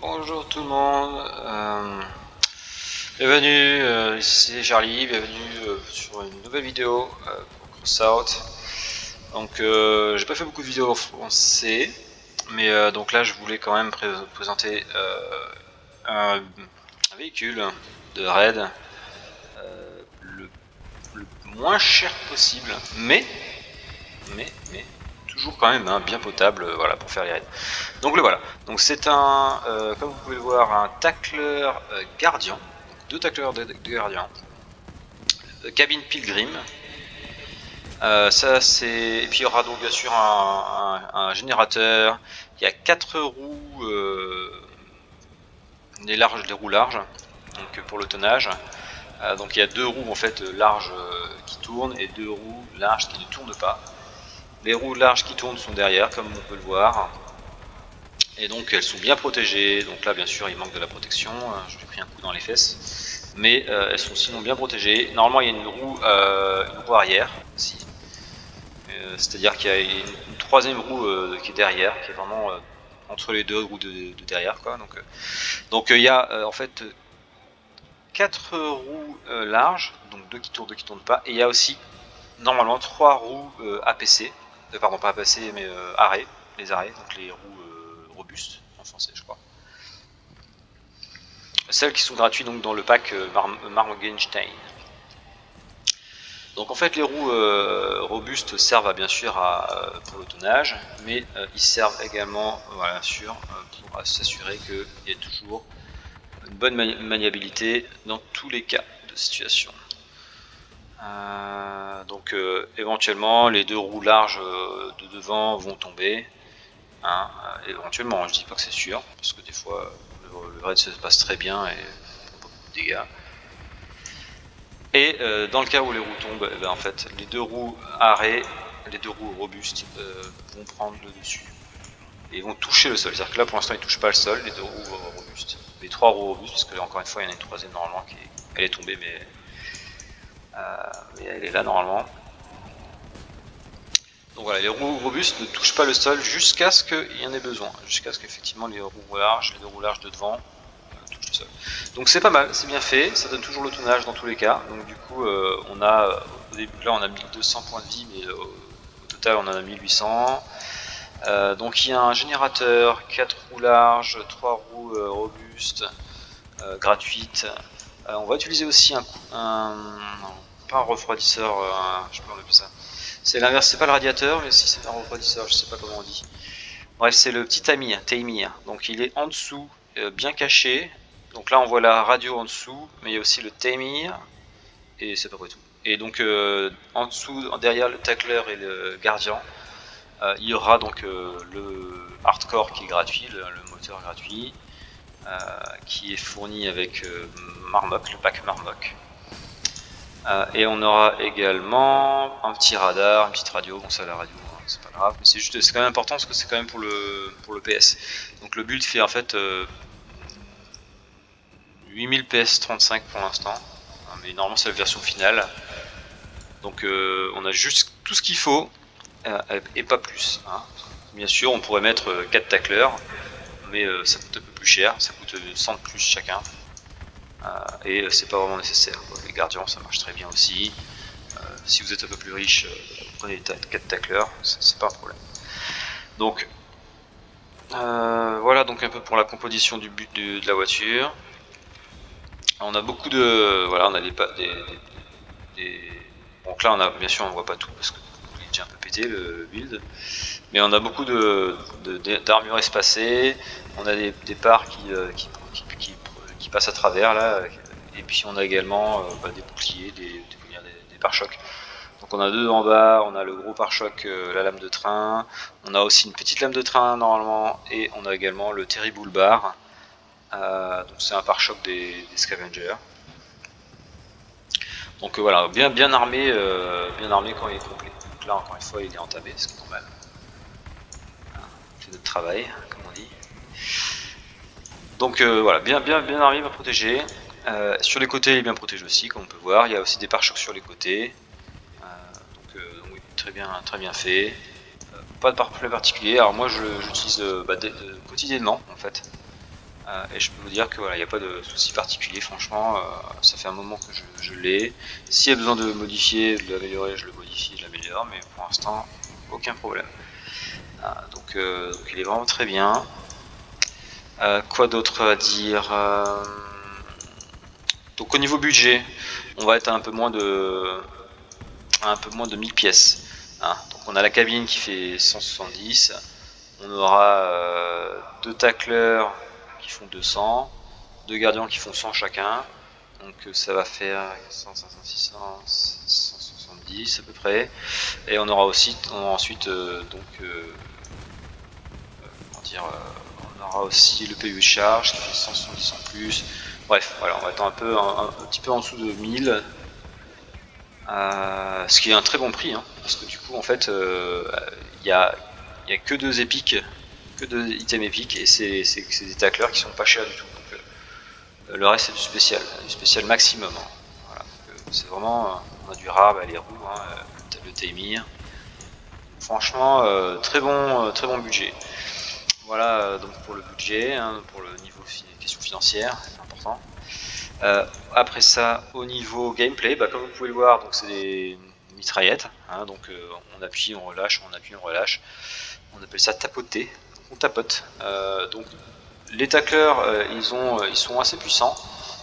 Bonjour tout le monde, bienvenue, ici c'est Charlie, bienvenue sur une nouvelle vidéo pour Crossout. Donc j'ai pas fait beaucoup de vidéos en français, mais donc là je voulais quand même présenter un véhicule de raid le moins cher possible, mais toujours quand même bien potable, voilà, pour faire les raids. Donc le voilà, donc c'est un, comme vous pouvez le voir, un tacleur gardien, donc deux tacleurs de gardien, cabine pilgrim, ça c'est, et puis il y aura donc bien sûr un générateur, il y a 4 roues, les roues larges, donc pour le tonnage, donc il y a 2 roues en fait larges qui tournent et 2 roues larges qui ne tournent pas. Les roues larges qui tournent sont derrière, comme on peut le voir. Et donc elles sont bien protégées, donc là bien sûr il manque de la protection, je lui ai pris un coup dans les fesses, mais elles sont sinon bien protégées. Normalement il y a une roue arrière aussi, c'est à dire qu'il y a une troisième roue qui est derrière, qui est vraiment entre les deux roues de derrière quoi. Donc il y a en fait 4 roues larges, donc 2 qui tournent, 2 qui tournent pas, et il y a aussi normalement 3 roues APC, pardon pas APC mais arrêt, les arrêts, donc les roues robustes en français je crois. Celles qui sont gratuites donc dans le pack Marmogenstein. Donc en fait les roues robustes servent bien sûr pour le tonnage, mais ils servent également voilà, pour s'assurer qu'il y ait toujours une bonne maniabilité dans tous les cas de situation. Donc éventuellement les 2 roues larges de devant vont tomber, hein, éventuellement, je dis pas que c'est sûr, parce que des fois le raid se passe très bien et pas beaucoup de dégâts. Et dans le cas où les roues tombent, ben, en fait les 2 roues arrêt, les 2 roues robustes vont prendre le dessus et vont toucher le sol. C'est-à-dire que là pour l'instant ils touchent pas le sol, les 2 roues robustes, les 3 roues robustes, parce que là encore une fois il y en a une troisième normalement elle est tombée, mais elle est là normalement. Donc voilà, les roues robustes ne touchent pas le sol jusqu'à ce qu'il y en ait besoin, jusqu'à ce qu'effectivement les 2 roues larges de devant touchent le sol. Donc c'est pas mal, c'est bien fait, ça donne toujours le tonnage dans tous les cas. Donc du coup on a au début là on a 1200 points de vie, mais au total on en a 1800. Donc il y a un générateur, 4 roues larges, 3 roues robustes, gratuites. On va utiliser aussi pas un refroidisseur, je sais pas comment on appelle ça. C'est l'inverse, c'est pas le radiateur, mais si c'est un refroidisseur, je sais pas comment on dit. Bref, c'est le petit Taimir. Donc il est en dessous, bien caché. Donc là on voit la radio en dessous, mais il y a aussi le Taimir, et c'est à peu près tout. Et donc en dessous, derrière le tacler et le gardien, il y aura donc le hardcore qui est gratuit, le moteur gratuit, qui est fourni avec Marmok, le pack Marmok. Et on aura également un petit radar, une petite radio. Bon, ça la radio c'est pas grave, mais c'est quand même important parce que c'est quand même pour le PS. Donc le build fait en fait 8000 PS 35 pour l'instant, mais normalement c'est la version finale. Donc on a juste tout ce qu'il faut et pas plus, hein. Bien sûr on pourrait mettre 4 tacleurs, mais ça coûte un peu plus cher, ça coûte 100 de plus chacun, et c'est pas vraiment nécessaire quoi. Les gardiens ça marche très bien aussi. Si vous êtes un peu plus riche, prenez 4 tacleurs, c'est pas un problème. Donc voilà donc un peu pour la composition du but de la voiture. On a beaucoup de, voilà, on a donc là on a bien sûr on voit pas tout parce que il est déjà un peu pété le build, mais on a beaucoup d'armures espacées, on a des parts qui passent à travers là, et puis on a également des boucliers, des pare-chocs. Donc on a 2 en bas, on a le gros pare-choc, la lame de train, on a aussi une petite lame de train normalement, et on a également le Terrible Bar. Donc c'est un pare-choc des Scavengers. Donc voilà, bien armé quand il est complet. Donc là encore une fois il est entamé, c'est normal. C'est notre travail, comme on dit. Donc voilà, bien armé, bien protégé. Sur les côtés il est bien protégé aussi, comme on peut voir. Il y a aussi des pare-chocs sur les côtés. Donc oui, très bien fait. Pas de pare-choc particulier. Alors moi j'utilise quotidiennement en fait. Et je peux vous dire que voilà, il n'y a pas de souci particulier, franchement, ça fait un moment que je l'ai. S'il y a besoin de modifier, de l'améliorer, je le modifie, je l'améliore, mais pour l'instant, aucun problème. Donc il est vraiment très bien. Quoi d'autre à dire? Donc au niveau budget, on va être à un peu moins de 1000 pièces. Donc on a la cabine qui fait 170, on aura deux tacleurs qui font 200, deux gardiens qui font 100 chacun, donc ça va faire 100, 500, 600, 170 à peu près, et on aura ensuite comment dire, on aura aussi le PU de charge qui fait 170 en plus. Bref, voilà, on va être un petit peu en dessous de 1000. Ce qui est un très bon prix, parce que du coup en fait il y a que deux épiques, que deux items épiques, et c'est des tacleurs qui sont pas chers du tout. Donc le reste c'est du spécial maximum. Voilà, c'est vraiment, on a du rare, les roues, le Taimir. Franchement très bon budget. Voilà donc pour le budget, pour le niveau question financière, c'est important. Après ça, au niveau gameplay, comme vous pouvez le voir, donc c'est des mitraillettes, donc on appuie, on relâche, on appuie, on relâche. On appelle ça tapoter. On tapote. Donc les tacleurs, ils sont assez puissants.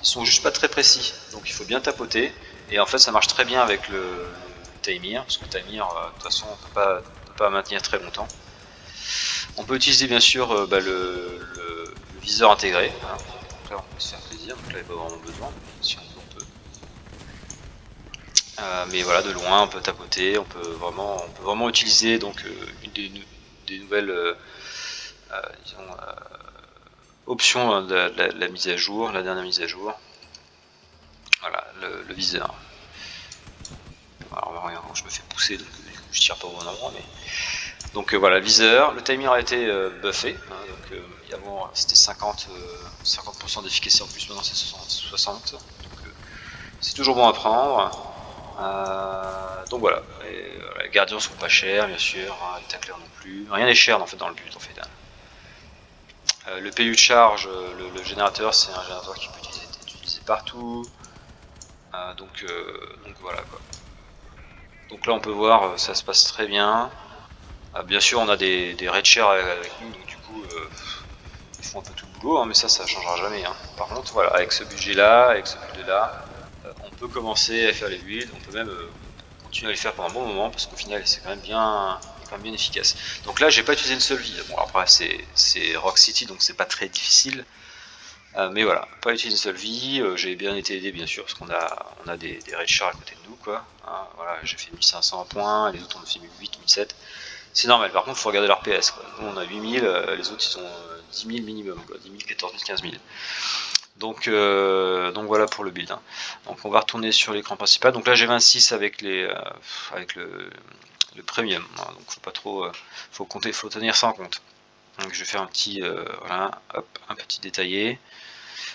Ils sont juste pas très précis. Donc il faut bien tapoter. Et en fait, ça marche très bien avec le Taimir, parce que le Taimir, de toute façon, on peut pas maintenir très longtemps. On peut utiliser bien sûr le viseur intégré. Donc là, on peut se faire plaisir. Donc là, il n'y a pas vraiment besoin. Si on peut. Mais voilà, de loin, on peut tapoter. On peut vraiment utiliser donc une des nouvelles disons, options de la mise à jour, la dernière mise à jour. Voilà, le viseur. Alors, je me fais pousser, donc du coup, je tire pas au bon endroit, mais donc voilà, le viseur. Le timer a été buffé, donc avant c'était 50% d'efficacité en plus, maintenant c'est 60. Donc c'est toujours bon à prendre. Donc voilà, les gardiens sont pas chers, bien sûr, les tacleurs non plus. Rien n'est cher en fait dans le but en fait. Le PU de charge, le générateur, c'est un générateur qui peut être utilisé partout. Donc voilà quoi. Donc là on peut voir, ça se passe très bien. Bien sûr on a des red share avec nous, donc du coup ils font un peu tout le boulot, mais ça changera jamais. Par contre voilà, avec ce budget là, avec ce budget là, on peut commencer à faire les builds, on peut même continuer à les faire pendant un bon moment, parce qu'au final c'est quand même bien efficace. Donc là j'ai pas utilisé une seule vie. Bon après c'est Rock City, donc c'est pas très difficile. Mais voilà, pas utiliser une seule vie. J'ai bien été aidé bien sûr, parce qu'on a des red chars à côté de nous quoi. Voilà, j'ai fait 1500 points, les autres on a fait 1008, 1007. C'est normal, par contre il faut regarder leur PS quoi. Nous on a 8000, les autres ils ont 10 000 minimum quoi, 10 000, 14 000, 15 000. Donc voilà pour le build. Donc on va retourner sur l'écran principal. Donc là j'ai 26 avec le premium. Donc faut pas trop, faut tenir ça en compte. Donc je vais faire un petit voilà, hop, un petit détaillé.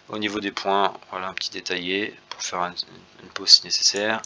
Au niveau des points, voilà un petit détaillé pour faire une pause si nécessaire.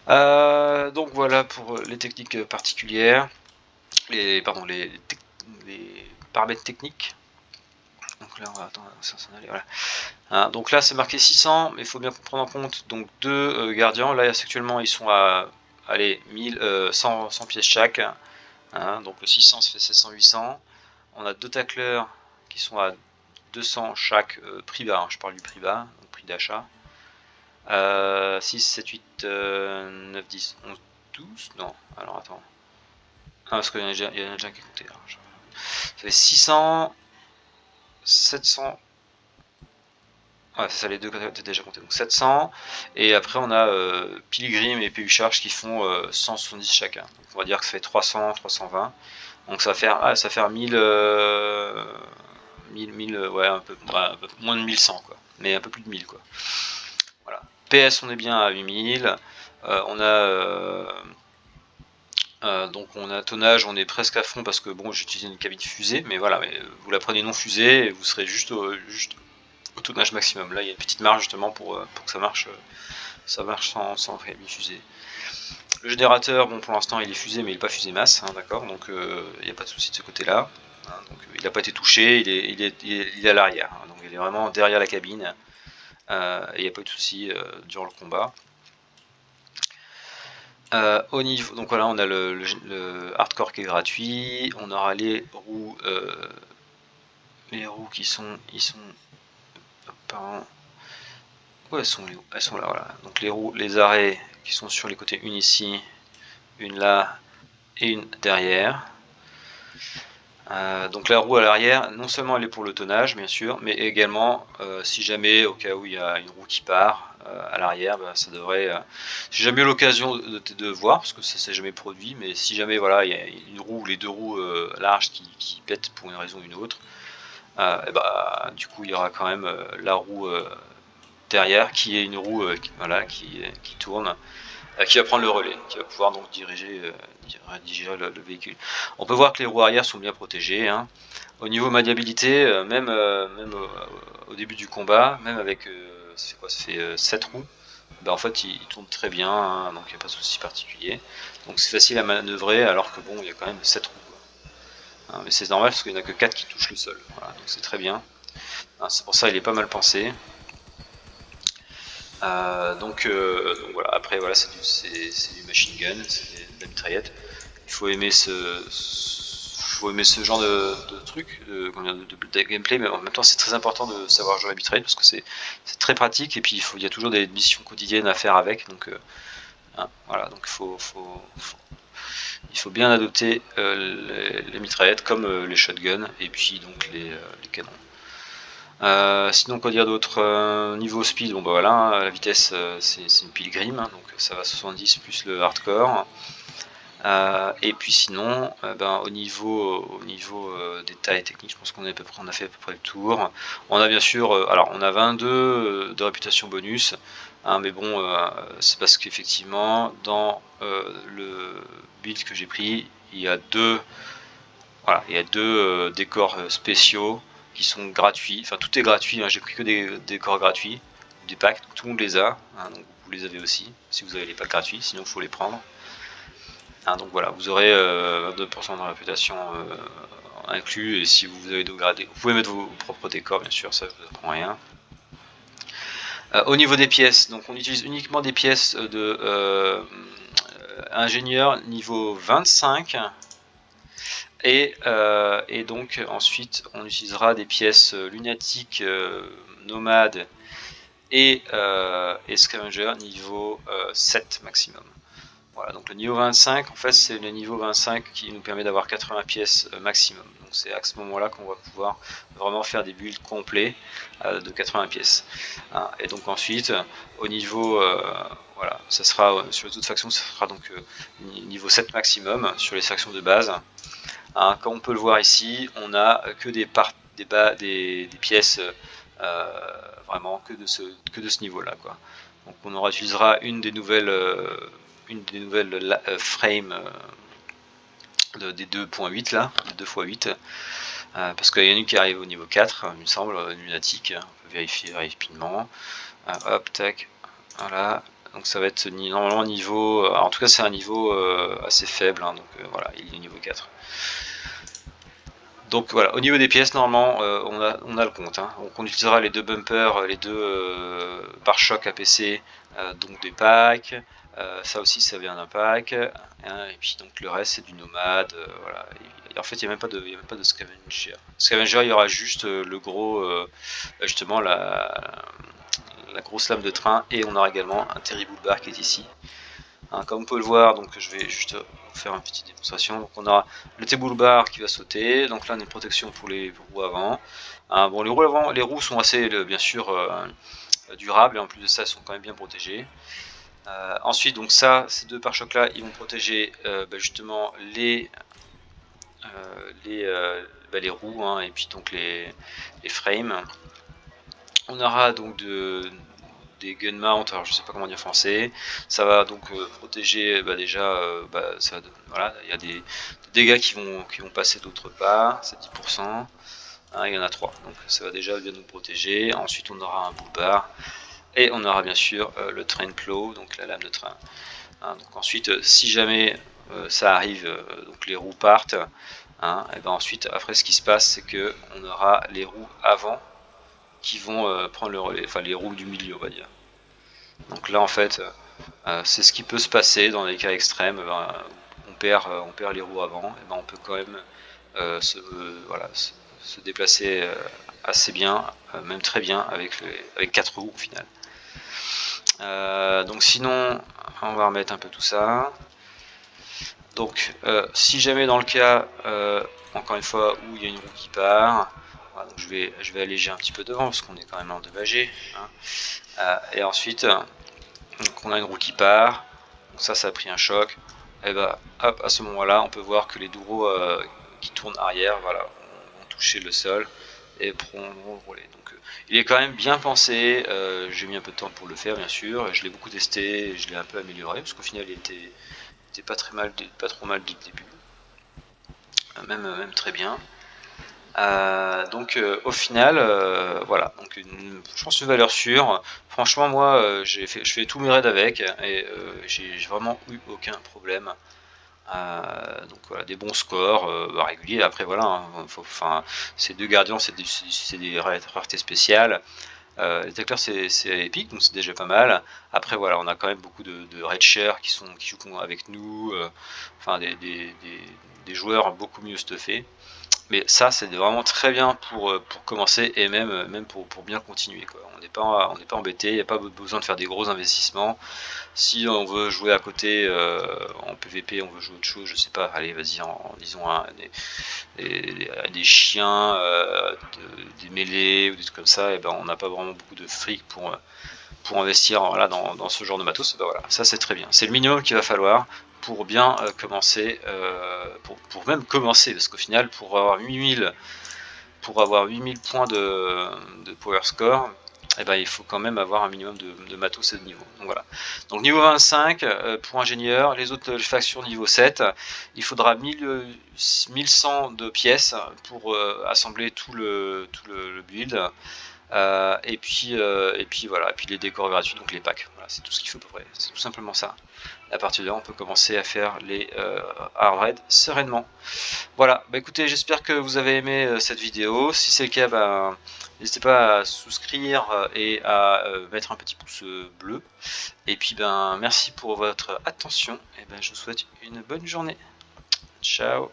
Donc voilà pour les techniques particulières, les paramètres techniques. Donc là on va attendre ça s'en aller, voilà. Donc là c'est marqué 600, mais il faut bien prendre en compte donc deux gardiens. Là actuellement ils sont à 100 pièces chaque. Donc le 600 ça fait 700-800. On a deux tacleurs qui sont à 200 chaque, prix bas, je parle du prix bas, donc prix d'achat. 6, 7, 8, 9, 10, 11, 12, non, alors attends. Parce qu'il y en a déjà qui est compté. Ça fait 600, 700. Ouais, c'est ça, les deux étaient déjà comptés. Donc 700. Et après, on a Pilgrim et PU Charge qui font 170 chacun. Donc on va dire que ça fait 300, 320. Donc ça va faire 1000, 1000, ouais, un peu moins de 1100, quoi. Mais un peu plus de 1000, quoi. Voilà. PS, on est bien à 8000. On a donc on a tonnage, on est presque à fond parce que bon, j'ai utilisé une cabine fusée, mais voilà, vous la prenez non fusée et vous serez juste au tonnage maximum. Là, il y a une petite marge justement pour que ça marche sans cabine fusée. Le générateur, bon, pour l'instant il est fusé, mais il n'est pas fusé masse, d'accord, donc il n'y a pas de souci de ce côté-là. hein, donc il n'a pas été touché, il est à l'arrière, hein, donc il est vraiment derrière la cabine, et il n'y a pas eu de souci durant le combat. Au niveau, donc voilà, on a le hardcore qui est gratuit, on aura les roues qui sont, pardon, où elles sont, elles sont là, voilà. Donc les roues, les arrêts qui sont sur les côtés, une ici, une là et une derrière. Donc la roue à l'arrière, non seulement elle est pour le tonnage bien sûr, mais également si jamais au cas où il y a une roue qui part à l'arrière, bah, ça devrait. J'ai jamais eu l'occasion de voir parce que ça s'est jamais produit, mais si jamais voilà il y a une roue ou les deux roues larges qui pètent pour une raison ou une autre, et bah, du coup il y aura quand même la roue derrière qui est une roue voilà, qui tourne, qui va prendre le relais, qui va pouvoir donc diriger le véhicule. On peut voir que les roues arrière sont bien protégées, hein. Au niveau maniabilité, même au début du combat, même avec ça fait 7 roues, bah en fait il tourne très bien, hein, donc il n'y a pas de souci particulier. Donc c'est facile à manœuvrer alors que bon il y a quand même 7 roues. Hein, mais c'est normal parce qu'il n'y en a que 4 qui touchent le sol. Voilà, donc c'est très bien. Hein, c'est pour ça qu'il est pas mal pensé. Donc voilà, après voilà, c'est du machine gun, c'est de la mitraillette. Il faut aimer ce genre de truc, de gameplay, mais en même temps c'est très important de savoir jouer à la mitraillette parce que c'est très pratique et puis il y a toujours des missions quotidiennes à faire avec, donc hein, voilà, donc il faut bien adopter les mitraillettes comme les shotguns et puis donc les canons. Sinon quoi dire d'autre, niveau speed, bon bah voilà, la vitesse c'est une pilgrim, hein, donc ça va 70 plus le hardcore. Et puis sinon, ben, au niveau détails techniques, je pense qu'on a fait à peu près le tour. On a bien sûr, alors on a 22 de réputation bonus, hein, mais bon, c'est parce qu'effectivement dans le build que j'ai pris, il y a deux décors spéciaux qui sont gratuits. Enfin tout est gratuit, hein, j'ai pris que des décors gratuits, des packs, tout le monde les a, hein, donc vous les avez aussi si vous avez les packs gratuits, sinon il faut les prendre. Hein, donc voilà, vous aurez 22% de réputation inclus, et si vous avez dégradé, vous pouvez mettre vos propres décors bien sûr, ça je vous apprends rien. Au niveau des pièces, donc on utilise uniquement des pièces de ingénieur niveau 25, et donc ensuite on utilisera des pièces lunatiques, nomades et scavenger niveau 7 maximum. Voilà, donc le niveau 25, en fait, c'est le niveau 25 qui nous permet d'avoir 80 pièces maximum. Donc c'est à ce moment-là qu'on va pouvoir vraiment faire des builds complets de 80 pièces. Hein, et donc ensuite, au niveau, voilà, ça sera sur les autres factions, ça sera donc niveau 7 maximum sur les factions de base. Hein, comme on peut le voir ici, on n'a que des pièces vraiment que de ce niveau-là, quoi. Donc on utilisera une des nouvelles frames des 2.8 là, des 2x8, parce qu'il y en a une qui arrive au niveau 4, il me semble, lunatique, on peut vérifier rapidement. Hop, tac, voilà. Donc ça va être normalement niveau, en tout cas c'est un niveau assez faible, hein, donc voilà, il est niveau 4. Donc voilà, au niveau des pièces, normalement, on a le compte, hein. Donc on utilisera les deux bumpers, les deux pare-chocs APC, donc des packs. Ça aussi, ça vient d'un pack. Hein, et puis donc le reste, c'est du nomade. Voilà. Et en fait, il n'y a même pas de scavenger. Scavenger, il y aura juste le gros, justement, la grosse lame de train. Et on aura également un terrible bar qui est ici. Hein, comme on peut le voir, donc je vais juste vous faire une petite démonstration. Donc on aura le table bar qui va sauter, donc là on a une protection pour les roues avant. Hein, bon, les roues sont assez bien sûr durables, et en plus de ça elles sont quand même bien protégées. Ensuite, donc ça, ces deux pare-chocs là, ils vont protéger justement les roues, hein, et puis donc les frames. On aura donc des gun mount, alors je sais pas comment dire en français. Ça va donc protéger déjà, voilà, il y a des dégâts qui vont passer d'autre part, c'est 10%. Hein, il y en a 3, donc ça va déjà bien nous protéger. Ensuite on aura un bull bar et on aura bien sûr le train plow, donc la lame de train. Hein, donc ensuite si jamais ça arrive, donc les roues partent, hein, et ben ensuite, après, ce qui se passe, c'est que on aura les roues avant qui vont prendre le relais, enfin les roues du milieu, on va dire. Donc là, en fait, c'est ce qui peut se passer dans les cas extrêmes. On perd les roues avant, et ben on peut quand même voilà, se déplacer assez bien, même très bien avec 4 roues au final. Donc sinon, on va remettre un peu tout ça. Donc si jamais dans le cas, encore une fois, où il y a une roue qui part, voilà, donc je vais alléger un petit peu devant parce qu'on est quand même endommagé, hein. Et ensuite, donc on a une roue qui part, donc ça a pris un choc, et bah hop, à ce moment là on peut voir que les deux roues qui tournent arrière, voilà, vont toucher le sol et vont rouler. Donc il est quand même bien pensé, j'ai mis un peu de temps pour le faire bien sûr, je l'ai beaucoup testé, je l'ai un peu amélioré parce qu'au final il était pas trop mal dès le début, même très bien. Donc au final, voilà, donc je pense une valeur sûre. Franchement, moi, je fais tous mes raids avec et j'ai vraiment eu aucun problème. Donc voilà, des bons scores réguliers. Après voilà, hein, ces deux gardiens, c'est des raretés spéciales. Les tacleurs c'est épique, donc c'est déjà pas mal. Après voilà, on a quand même beaucoup de red share qui jouent avec nous, enfin des joueurs beaucoup mieux stuffés. Mais ça, c'est vraiment très bien pour commencer et même pour bien continuer, quoi. On n'est pas embêté, il n'y a pas besoin de faire des gros investissements. Si on veut jouer à côté en PVP, on veut jouer autre chose, je sais pas, allez, vas-y, disons des chiens, des mêlées ou des trucs comme ça, et ben on n'a pas vraiment beaucoup de fric pour investir voilà, dans ce genre de matos. Ben voilà, ça c'est très bien. C'est le minimum qu'il va falloir pour bien commencer, pour même commencer, parce qu'au final, pour avoir 8000 points de power score, eh ben, il faut quand même avoir un minimum de matos et de niveau. Donc voilà. Donc niveau 25 pour ingénieur, les autres factions niveau 7, il faudra 1100 de pièces pour assembler tout le build. Et puis voilà, et puis les décors gratuits, donc les packs. Voilà, c'est tout ce qu'il faut à peu près. C'est tout simplement ça. À partir de là, on peut commencer à faire les hard raids sereinement. Voilà, bah écoutez, j'espère que vous avez aimé cette vidéo. Si c'est le cas, bah, n'hésitez pas à souscrire et à mettre un petit pouce bleu. Et puis ben merci pour votre attention. Et ben je vous souhaite une bonne journée. Ciao.